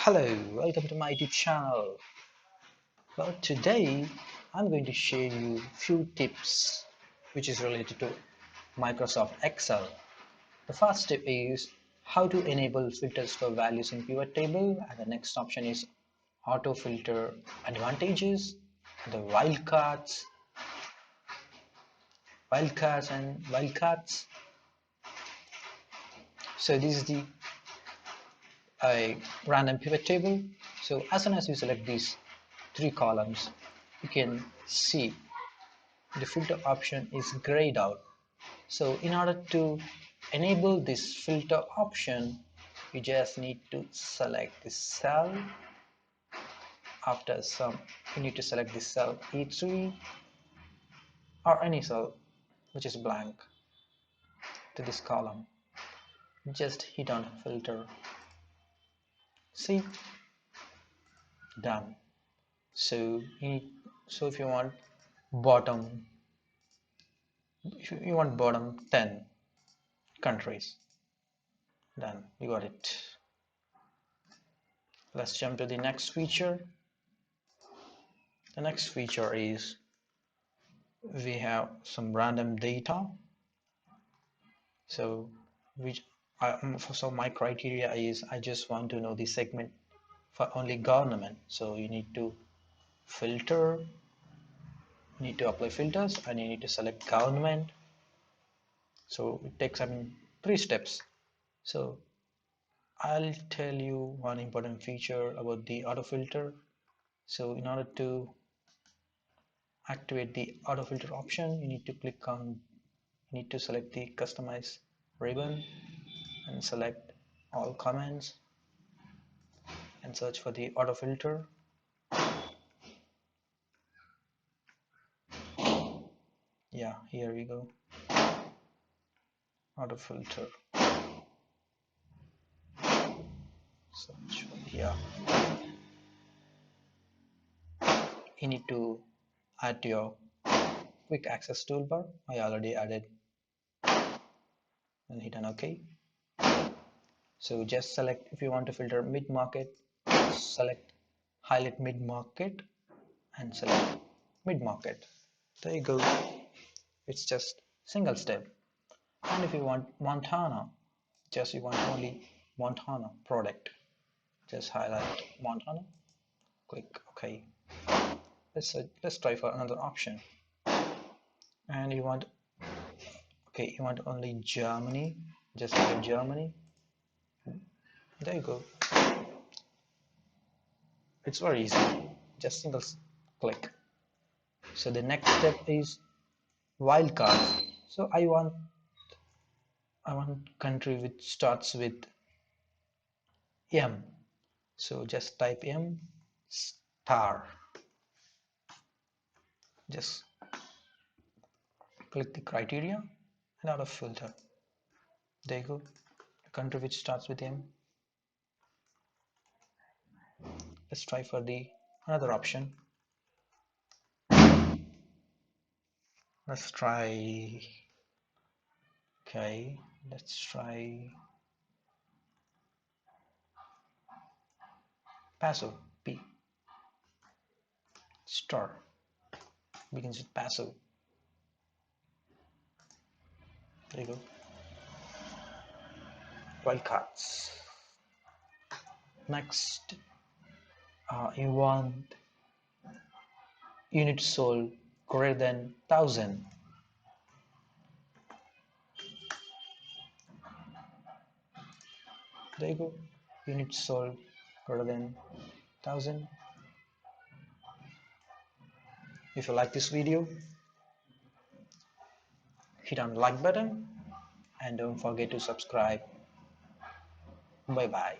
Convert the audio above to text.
Hello, welcome to my YouTube channel. Well, today I'm going to share you few tips which is related to Microsoft Excel. The first tip is how to enable filters for values in pivot table, and the next option is auto filter advantages, the wildcards. So this is the random pivot table. So as soon as you select these three columns, you can see the filter option is grayed out. So in order to enable this filter option, you just need to select the cell. After some, you need to select the cell E3 or any cell which is blank to this column. Just hit on filter. See, done. So if you want bottom, if you want bottom 10 countries, then you got it. Let's jump to the next feature. The next feature is we have some random data. So so my criteria is I just want to know the segment for only government. So you need to filter, you need to apply filters, and you need to select government. So it takes three steps. So I'll tell you one important feature about the auto filter. So in order to activate the auto filter option, you need to select the customize ribbon and select all comments and search for the auto filter. Yeah, here we go. Auto filter. Search for here. You need to add to your quick access toolbar. I already added and hit on OK. So just select, if you want to filter mid-market, select highlight mid-market and select mid-market. There you go. It's just single step. And if you want Montana, you want only Montana product, just highlight Montana, click OK. Let's try for another option. And you want only Germany, just select Germany. There you go. It's very easy, just single click. So the next step is wildcards. So I want country which starts with M. So just type M star. Just click the criteria and out of filter. There you go. The country which starts with M. Let's try for the another option. Let's try. Okay, let's try Paso. P. Star begins with Paso. There you go. Wildcards. Next, you want unit sold greater than 1,000. There you go. Unit sold greater than 1,000. If you like this video, hit on like button and don't forget to subscribe. Bye bye.